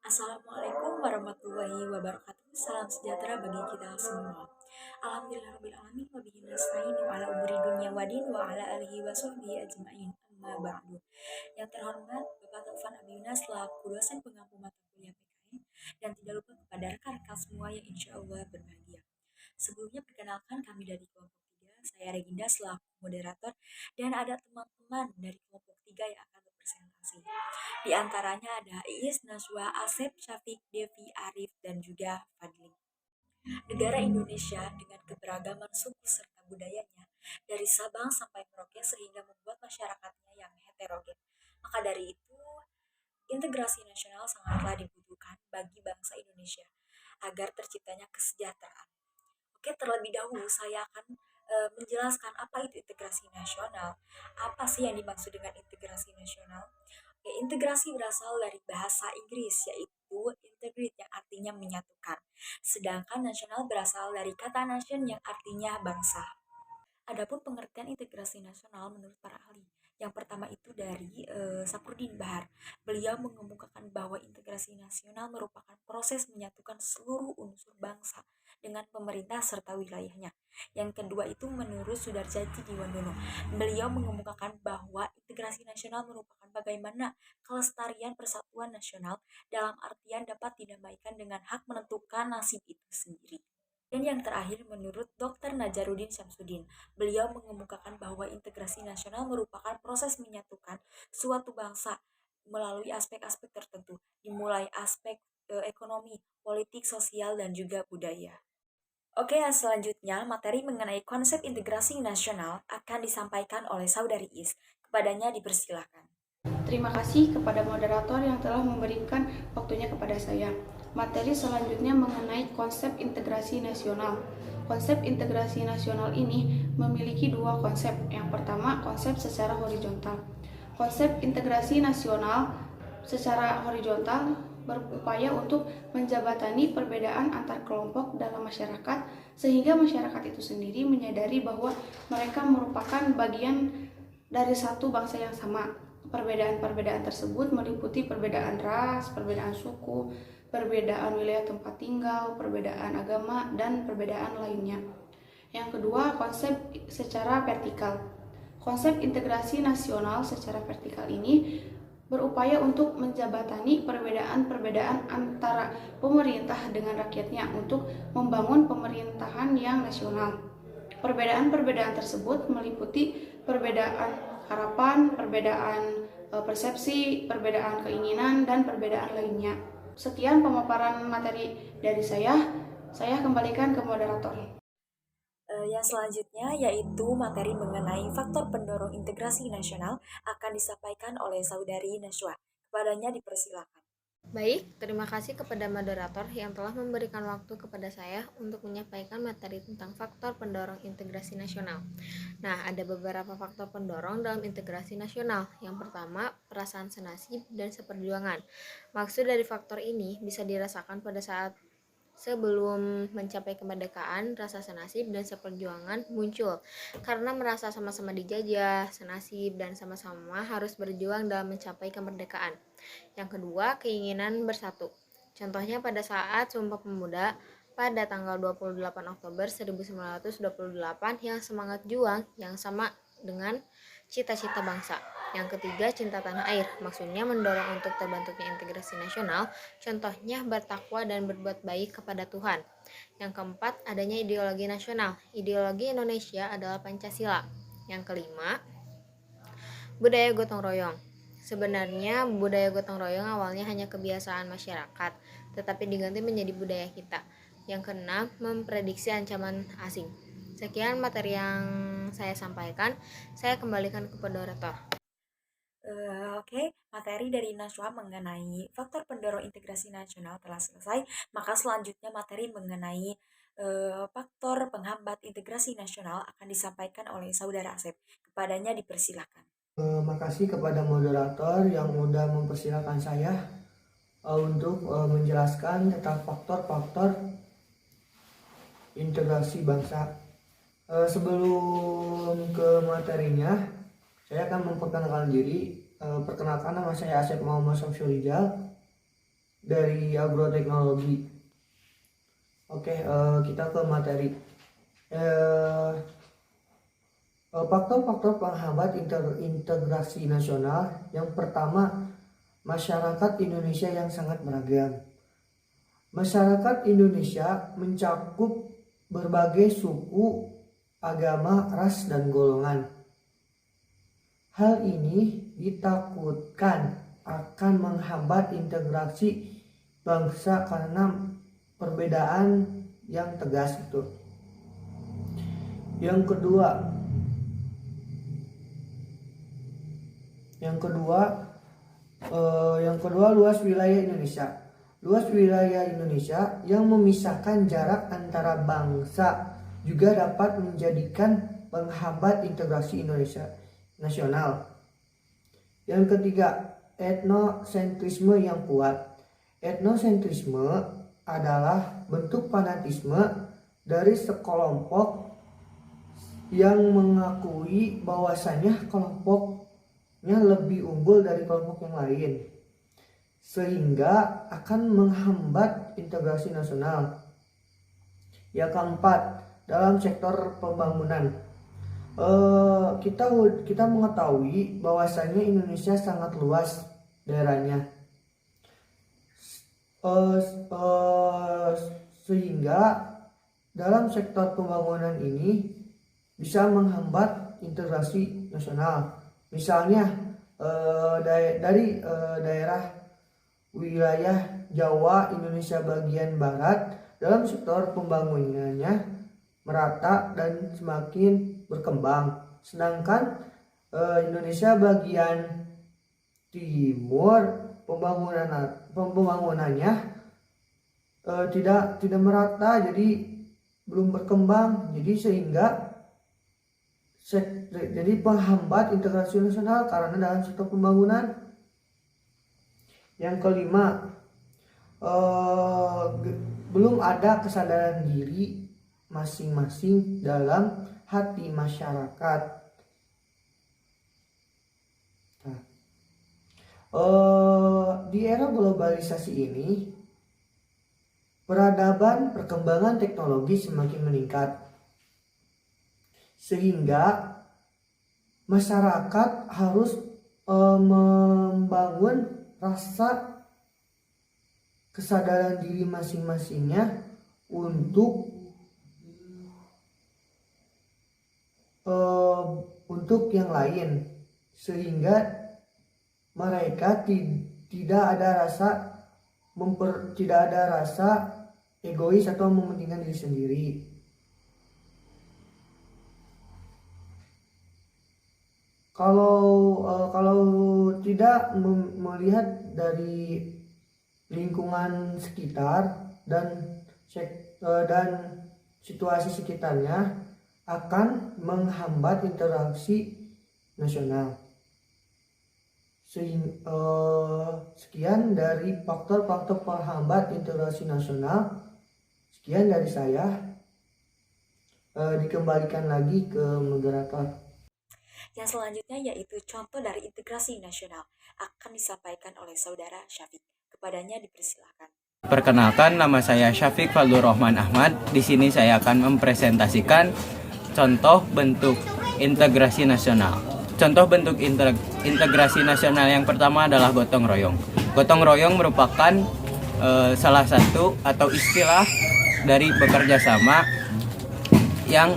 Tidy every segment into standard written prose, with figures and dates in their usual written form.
Assalamualaikum warahmatullahi wabarakatuh. Salam sejahtera bagi kita semua. Alhamdulillahirabbil alamin wa bihi nasta'in wa ala umuri dunya wa din wa ala alihi wa sahbihi ajmain. Amma ba'du. Yang terhormat Bapak Taufan Abiyuna selaku dosen pengampu mata kuliah PKN dan tidak lupa kepada rekan-rekan semua yang insya Allah berbahagia. Sebelumnya perkenalkan kami dari kelompok 3, saya Reginda selaku moderator dan ada teman-teman dari kelompok 3 yang akan berpresentasi. Di antaranya ada Iis, Najwa, Asep, Syafiq, Devi, Arif, dan juga Fadli. Negara Indonesia dengan keberagaman suku serta budayanya dari Sabang sampai Merauke sehingga membuat masyarakatnya yang heterogen. Maka dari itu, integrasi nasional sangatlah dibutuhkan bagi bangsa Indonesia agar terciptanya kesejahteraan. Oke, terlebih dahulu saya akan menjelaskan apa itu integrasi nasional. Apa sih yang dimaksud dengan integrasi nasional? Oke, integrasi berasal dari bahasa Inggris yaitu integrate yang artinya menyatukan. Sedangkan nasional berasal dari kata nation yang artinya bangsa. Adapun pengertian integrasi nasional menurut para ahli, yang pertama itu dari Saprudin Bahar. Beliau mengemukakan bahwa integrasi nasional merupakan proses menyatukan seluruh unsur bangsa dengan pemerintah serta wilayahnya. Yang kedua itu menurut Sudarjati Diwandono. Beliau mengemukakan bahwa integrasi nasional merupakan bagaimana kelestarian persatuan nasional dalam artian dapat didamaikan dengan hak menentukan nasib itu sendiri. Dan yang terakhir, menurut Dr. Najarudin Syamsuddin, beliau mengemukakan bahwa integrasi nasional merupakan proses menyatukan suatu bangsa melalui aspek-aspek tertentu, dimulai aspek ekonomi, politik, sosial, dan juga budaya. Oke, yang selanjutnya materi mengenai konsep integrasi nasional akan disampaikan oleh Saudari Is. Kepadanya dipersilahkan. Terima kasih kepada moderator yang telah memberikan waktunya kepada saya. Materi selanjutnya mengenai konsep integrasi nasional. Konsep integrasi nasional ini memiliki dua konsep. Yang pertama, konsep secara horizontal. Konsep integrasi nasional secara horizontal berupaya untuk menjabatani perbedaan antar kelompok dalam masyarakat sehingga masyarakat itu sendiri menyadari bahwa mereka merupakan bagian dari satu bangsa yang sama. Perbedaan-perbedaan tersebut meliputi perbedaan ras, perbedaan suku, perbedaan wilayah tempat tinggal, perbedaan agama, dan perbedaan lainnya. Yang kedua, konsep secara vertikal. Konsep integrasi nasional secara vertikal ini berupaya untuk menjabatani perbedaan-perbedaan antara pemerintah dengan rakyatnya untuk membangun pemerintahan yang nasional. Perbedaan-perbedaan tersebut meliputi perbedaan harapan, perbedaan persepsi, perbedaan keinginan, dan perbedaan lainnya. Sekian pemaparan materi dari saya kembalikan ke moderator. Yang selanjutnya yaitu materi mengenai faktor pendorong integrasi nasional akan disampaikan oleh Saudari Najwa. Kepadanya dipersilakan. Baik, terima kasih kepada moderator yang telah memberikan waktu kepada saya untuk menyampaikan materi tentang faktor pendorong integrasi nasional. Nah, ada beberapa faktor pendorong dalam integrasi nasional. Yang pertama, perasaan senasib dan seperjuangan. Maksud dari faktor ini bisa dirasakan pada saat sebelum mencapai kemerdekaan, rasa senasib dan seperjuangan muncul karena merasa sama-sama dijajah, senasib, dan sama-sama harus berjuang dalam mencapai kemerdekaan. Yang kedua, keinginan bersatu. Contohnya pada saat Sumpah Pemuda pada tanggal 28 Oktober 1928 yang semangat juang yang sama dengan cita-cita bangsa. Yang ketiga, cinta tanah air. Maksudnya mendorong untuk terbentuknya integrasi nasional, contohnya bertakwa dan berbuat baik kepada Tuhan. Yang keempat, adanya ideologi nasional. Ideologi Indonesia adalah Pancasila. Yang kelima, budaya gotong royong. Sebenarnya budaya gotong royong awalnya hanya kebiasaan masyarakat, tetapi diganti menjadi budaya kita. Yang keenam, memprediksi ancaman asing. Sekian materi yang saya sampaikan. Saya kembalikan ke moderator. Oke, materi dari Najwa mengenai faktor pendorong integrasi nasional telah selesai. Maka selanjutnya materi mengenai faktor penghambat integrasi nasional akan disampaikan oleh Saudara Asep. Kepadanya dipersilakan. Makasih kepada moderator yang sudah mempersilahkan saya untuk menjelaskan tentang faktor-faktor integrasi bangsa. Sebelum ke materinya, saya akan memperkenalkan diri. Perkenalkan, nama saya Asep Muhammad Syamsurijal dari agroteknologi. Oke, kita ke materi. Faktor-faktor penghambat integrasi nasional. Yang pertama, masyarakat Indonesia yang sangat beragam. Masyarakat Indonesia mencakup berbagai suku, agama, ras, dan golongan. Hal ini ditakutkan akan menghambat integrasi bangsa karena perbedaan yang tegas itu. Yang kedua, luas wilayah Indonesia. Luas wilayah Indonesia yang memisahkan jarak antara bangsa juga dapat menjadikan penghambat integrasi Indonesia nasional. Yang ketiga, etnosentrisme yang kuat. Etnosentrisme adalah bentuk fanatisme dari sekelompok yang mengakui bahwasanya kelompoknya lebih unggul dari kelompok yang lain, sehingga akan menghambat integrasi nasional. Yang keempat, dalam sektor pembangunan, kita mengetahui bahwasanya Indonesia sangat luas daerahnya, sehingga dalam sektor pembangunan ini bisa menghambat integrasi nasional. Misalnya dari daerah wilayah Jawa, Indonesia bagian barat, dalam sektor pembangunannya merata dan semakin berkembang. Sedangkan Indonesia bagian timur pembangunannya tidak merata, jadi belum berkembang, jadi penghambat integrasi nasional karena dalam sektor pembangunan. Yang kelima, belum ada kesadaran diri masing-masing dalam hati masyarakat. Di era globalisasi ini, peradaban perkembangan teknologi semakin meningkat, sehingga masyarakat harus membangun rasa kesadaran diri masing-masingnya untuk yang lain, sehingga mereka tidak ada rasa egois atau mementingkan diri sendiri. Kalau tidak melihat dari lingkungan sekitar dan situasi sekitarnya, akan menghambat interaksi nasional. Sekian dari faktor-faktor penghambat integrasi nasional. Sekian dari saya. Dikembalikan lagi ke moderator. Yang selanjutnya yaitu contoh dari integrasi nasional akan disampaikan oleh saudara Syafiq. Kepadanya dipersilakan. Perkenalkan, nama saya Syafiq Fadlur Rahman Ahmad. Di sini saya akan mempresentasikan contoh bentuk integrasi nasional. Contoh bentuk integrasi nasional yang pertama adalah gotong royong. Gotong royong merupakan salah satu atau istilah dari bekerja sama yang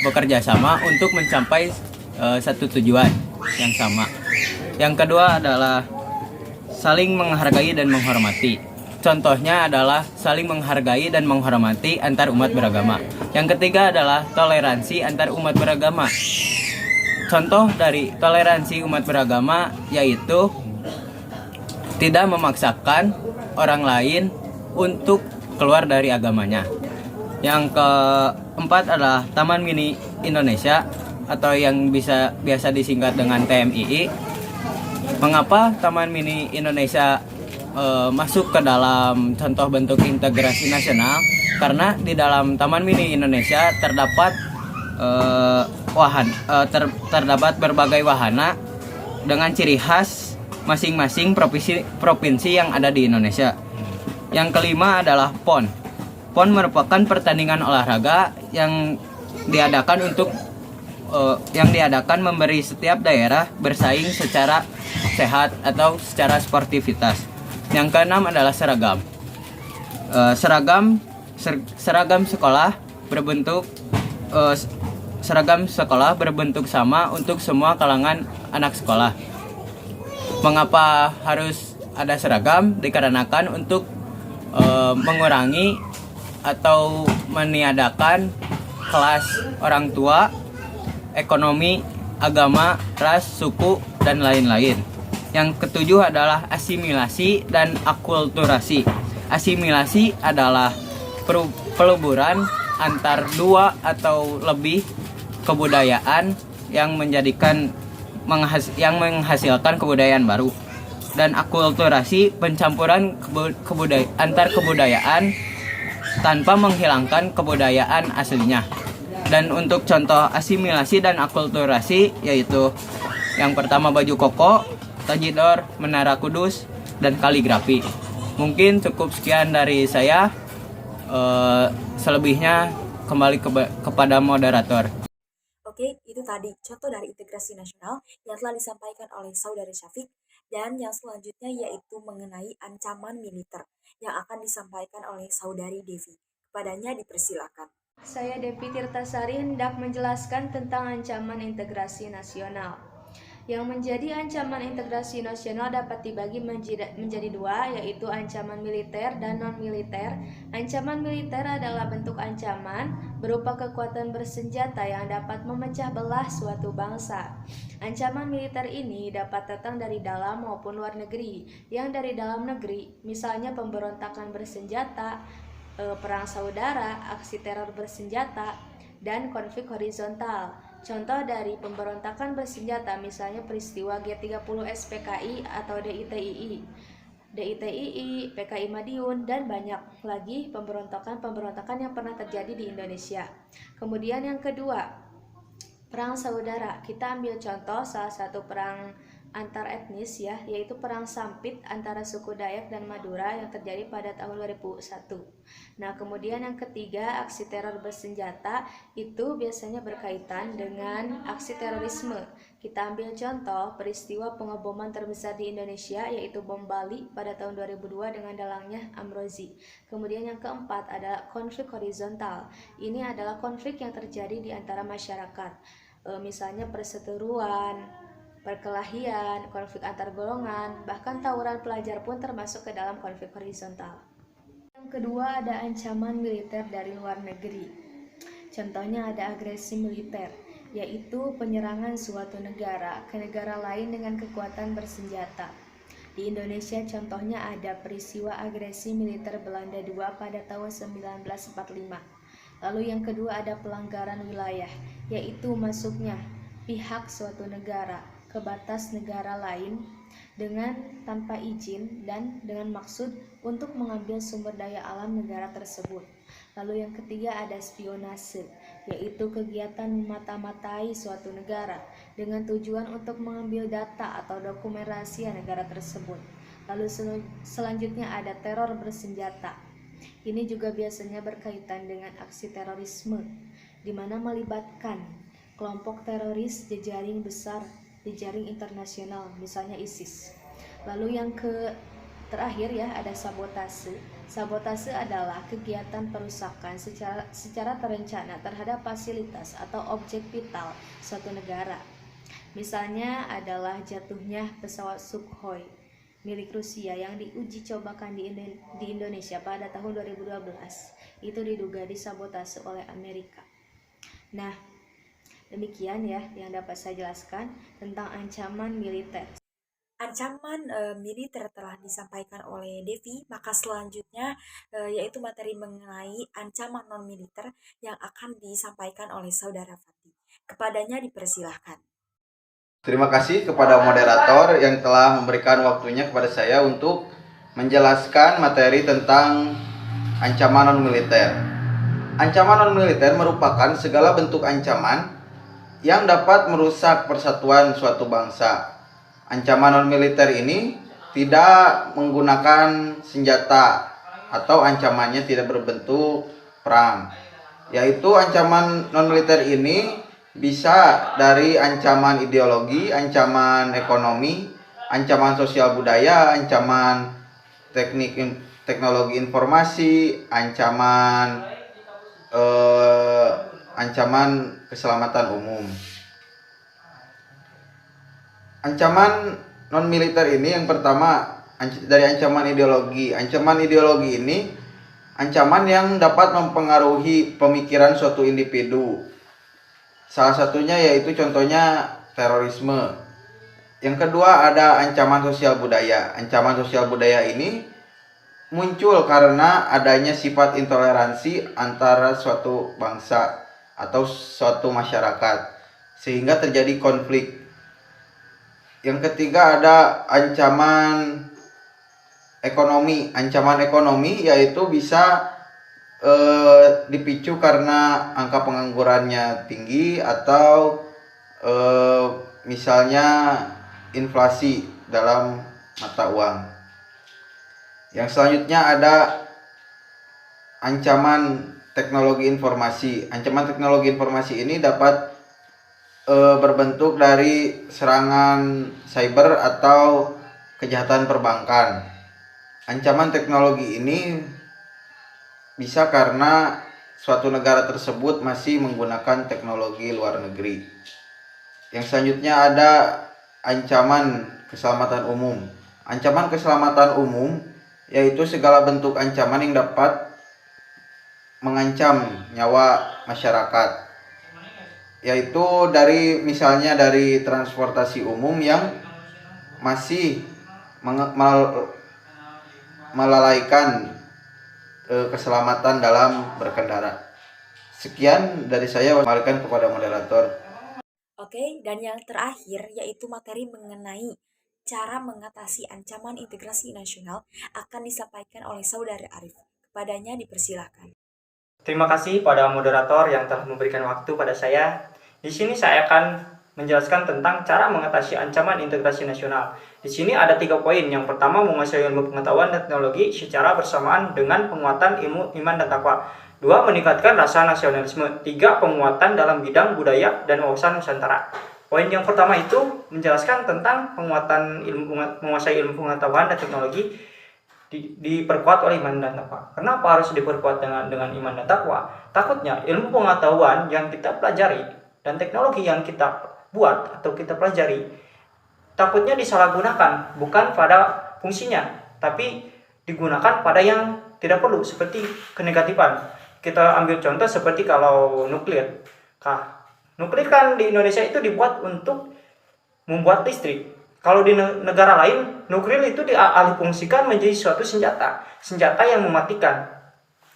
bekerja sama untuk mencapai satu tujuan yang sama. Yang kedua adalah saling menghargai dan menghormati. Contohnya adalah saling menghargai dan menghormati antar umat beragama. Yang ketiga adalah toleransi antar umat beragama. Contoh dari toleransi umat beragama yaitu tidak memaksakan orang lain untuk keluar dari agamanya. Yang keempat adalah Taman Mini Indonesia atau yang biasa disingkat dengan TMII. Mengapa Taman Mini Indonesia masuk ke dalam contoh bentuk integrasi nasional? Karena di dalam Taman Mini Indonesia terdapat terdapat berbagai wahana dengan ciri khas masing-masing provinsi yang ada di Indonesia. Yang kelima adalah PON. PON merupakan pertandingan olahraga yang diadakan memberi setiap daerah bersaing secara sehat atau secara sportivitas. Yang keenam adalah seragam. Seragam sekolah berbentuk sama untuk semua kalangan anak sekolah. Mengapa harus ada seragam? Dikarenakan untuk mengurangi atau meniadakan kelas orang tua, ekonomi, agama, ras, suku, dan lain-lain. Yang ketujuh adalah asimilasi dan akulturasi. Asimilasi adalah peluburan antar dua atau lebih kebudayaan yang menghasilkan kebudayaan baru. Dan akulturasi pencampuran antar kebudayaan tanpa menghilangkan kebudayaan aslinya. Dan untuk contoh asimilasi dan akulturasi yaitu yang pertama baju koko, tajidor, menara kudus, dan kaligrafi. Mungkin cukup sekian dari saya. Selebihnya kembali kepada moderator. Oke, itu tadi contoh dari integrasi nasional yang telah disampaikan oleh Saudara Syafiq, dan yang selanjutnya yaitu mengenai ancaman militer yang akan disampaikan oleh Saudari Devi. Kepadanya dipersilakan. Saya Devi Tirtasari hendak menjelaskan tentang ancaman integrasi nasional. Yang menjadi ancaman integrasi nasional dapat dibagi menjadi dua, yaitu ancaman militer dan non-militer. Ancaman militer adalah bentuk ancaman berupa kekuatan bersenjata yang dapat memecah belah suatu bangsa. Ancaman militer ini dapat datang dari dalam maupun luar negeri. Yang dari dalam negeri, misalnya pemberontakan bersenjata, perang saudara, aksi teror bersenjata, dan konflik horizontal. Contoh dari pemberontakan bersenjata misalnya peristiwa G30 SPKI atau DITII, PKI Madiun, dan banyak lagi pemberontakan yang pernah terjadi di Indonesia. Kemudian yang kedua, perang saudara. Kita ambil contoh salah satu perang antar etnis ya, yaitu perang Sampit antara suku Dayak dan Madura yang terjadi pada tahun 2001. Nah, kemudian yang ketiga, aksi teror bersenjata itu biasanya berkaitan dengan aksi terorisme. Kita ambil contoh peristiwa pengeboman terbesar di Indonesia yaitu bom Bali pada tahun 2002 dengan dalangnya Amrozi. Kemudian yang keempat adalah konflik horizontal. Ini adalah konflik yang terjadi di antara masyarakat. Misalnya perseteruan, perkelahian, konflik antar golongan, bahkan tawuran pelajar pun termasuk ke dalam konflik horizontal. Yang kedua ada ancaman militer dari luar negeri. Contohnya ada agresi militer, yaitu penyerangan suatu negara ke negara lain dengan kekuatan bersenjata. Di Indonesia contohnya ada peristiwa agresi militer Belanda II pada tahun 1945. Lalu yang kedua ada pelanggaran wilayah, yaitu masuknya pihak suatu negara ke batas negara lain dengan tanpa izin dan dengan maksud untuk mengambil sumber daya alam negara tersebut. Lalu yang ketiga ada spionase, yaitu kegiatan memata-matai suatu negara dengan tujuan untuk mengambil data atau dokumen rahasia negara tersebut. Lalu selanjutnya ada teror bersenjata. Ini juga biasanya berkaitan dengan aksi terorisme, di mana melibatkan kelompok teroris jejaring besar di jaring internasional, misalnya ISIS. Lalu yang terakhir ya ada sabotase. Sabotase adalah kegiatan perusakan secara terencana terhadap fasilitas atau objek vital suatu negara. Misalnya adalah jatuhnya pesawat Sukhoi milik Rusia yang diuji cobakan di Indonesia pada tahun 2012. Itu diduga disabotase oleh Amerika. Nah, demikian ya yang dapat saya jelaskan tentang ancaman militer. Ancaman militer telah disampaikan oleh Devi, maka selanjutnya yaitu materi mengenai ancaman non-militer yang akan disampaikan oleh Saudara Fatih. Kepadanya dipersilahkan. Terima kasih kepada moderator yang telah memberikan waktunya kepada saya untuk menjelaskan materi tentang ancaman non-militer. Ancaman non-militer merupakan segala bentuk ancaman yang dapat merusak persatuan suatu bangsa. ancaman non militer ini tidak menggunakan senjata atau ancamannya tidak berbentuk perang. Yaitu ancaman non militer ini bisa dari ancaman ideologi, ancaman ekonomi, ancaman sosial budaya, ancaman teknologi informasi, ancaman keselamatan umum. Ancaman non militer ini yang pertama dari ancaman ideologi. Ancaman ideologi ini ancaman yang dapat mempengaruhi pemikiran suatu individu. Salah satunya yaitu contohnya terorisme. Yang kedua ada ancaman sosial budaya. Ancaman sosial budaya ini muncul karena adanya sifat intoleransi antara suatu bangsa atau suatu masyarakat sehingga terjadi konflik. Yang ketiga ada ancaman ekonomi. Ancaman ekonomi yaitu bisa dipicu karena angka penganggurannya tinggi atau misalnya inflasi dalam mata uang. Yang selanjutnya ada ancaman teknologi informasi. Ancaman teknologi informasi ini dapat berbentuk dari serangan cyber atau kejahatan perbankan. Ancaman teknologi ini bisa karena suatu negara tersebut masih menggunakan teknologi luar negeri. Yang selanjutnya ada ancaman keselamatan umum. Ancaman keselamatan umum yaitu segala bentuk ancaman yang dapat mengancam nyawa masyarakat. Yaitu misalnya dari transportasi umum yang masih melalaikan keselamatan dalam berkendara. Sekian dari saya, kembalikan kepada moderator. Oke, dan yang terakhir yaitu materi mengenai cara mengatasi ancaman integrasi nasional akan disampaikan oleh Saudara Arif. Kepadanya dipersilakan. Terima kasih pada moderator yang telah memberikan waktu pada saya. Di sini saya akan menjelaskan tentang cara mengatasi ancaman integrasi nasional. Di sini ada 3 poin. Yang pertama, menguasai ilmu pengetahuan dan teknologi secara bersamaan dengan penguatan ilmu iman dan takwa. 2. Meningkatkan rasa nasionalisme. 3. Penguatan dalam bidang budaya dan wawasan Nusantara. Poin yang pertama itu menjelaskan tentang menguasai ilmu pengetahuan dan teknologi diperkuat oleh iman dan takwa. Kenapa harus diperkuat dengan iman dan takwa? Takutnya ilmu pengetahuan yang kita pelajari dan teknologi yang kita buat atau kita pelajari takutnya disalahgunakan, bukan pada fungsinya, tapi digunakan pada yang tidak perlu, seperti kenegatifan. Kita ambil contoh seperti kalau nuklir. Nuklir kan di Indonesia itu dibuat untuk membuat listrik. Kalau di negara lain, nuklir itu dialihfungsikan menjadi suatu senjata yang mematikan,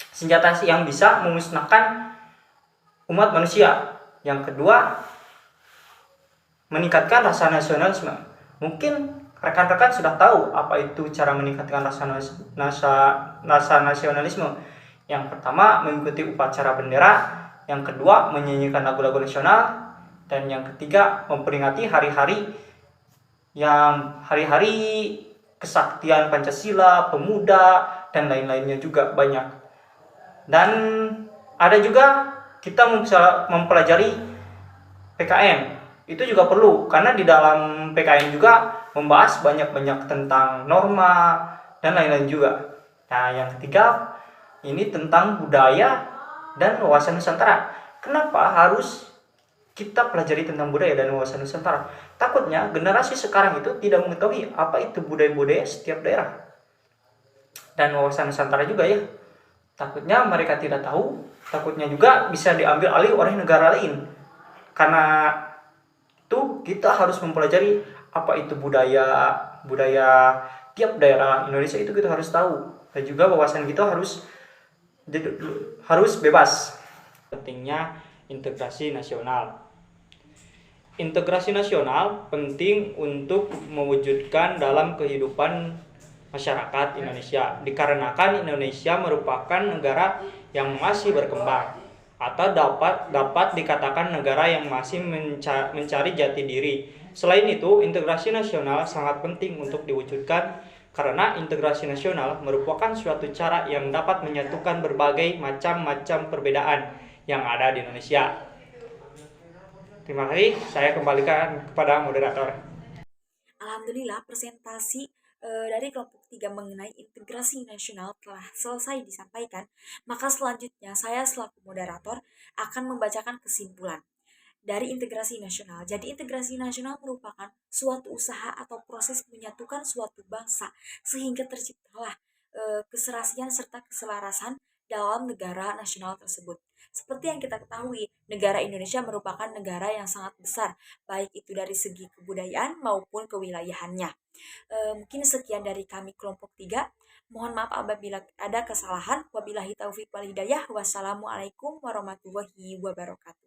senjata yang bisa memusnahkan umat manusia. Yang kedua, meningkatkan rasa nasionalisme. Mungkin rekan-rekan sudah tahu apa itu cara meningkatkan rasa nasionalisme. Yang pertama, mengikuti upacara bendera. Yang kedua, menyanyikan lagu-lagu nasional. Dan yang ketiga, memperingati hari-hari kesaktian Pancasila, pemuda, dan lain-lainnya juga banyak. Dan ada juga kita mempelajari PKN. Itu juga perlu, karena di dalam PKN juga membahas banyak-banyak tentang norma dan lain-lain juga. Nah, yang ketiga ini tentang budaya dan wawasan Nusantara. Kenapa harus kita pelajari tentang budaya dan wawasan Nusantara? Takutnya generasi sekarang itu tidak mengetahui apa itu budaya-budaya setiap daerah dan wawasan Nusantara juga ya. Takutnya mereka tidak tahu, takutnya juga bisa diambil alih oleh negara lain. Karena itu kita harus mempelajari apa itu budaya tiap daerah Indonesia, itu kita harus tahu, dan juga wawasan kita harus bebas. Pentingnya integrasi nasional. Integrasi nasional penting untuk mewujudkan dalam kehidupan masyarakat Indonesia, dikarenakan Indonesia merupakan negara yang masih berkembang atau dapat dikatakan negara yang masih mencari jati diri. Selain itu, integrasi nasional sangat penting untuk diwujudkan karena integrasi nasional merupakan suatu cara yang dapat menyatukan berbagai macam-macam perbedaan yang ada di Indonesia. Terima kasih, saya kembalikan kepada moderator. Alhamdulillah, presentasi dari kelompok 3 mengenai integrasi nasional telah selesai disampaikan. Maka selanjutnya saya selaku moderator akan membacakan kesimpulan dari integrasi nasional. Jadi integrasi nasional merupakan suatu usaha atau proses menyatukan suatu bangsa sehingga terciptalah keserasian serta keselarasan dalam negara nasional tersebut. Seperti yang kita ketahui, negara Indonesia merupakan negara yang sangat besar, baik itu dari segi kebudayaan maupun kewilayahannya. Mungkin sekian dari kami kelompok 3. Mohon maaf apabila ada kesalahan. Wabillahi taufik wal hidayah. Wassalamualaikum warahmatullahi wabarakatuh.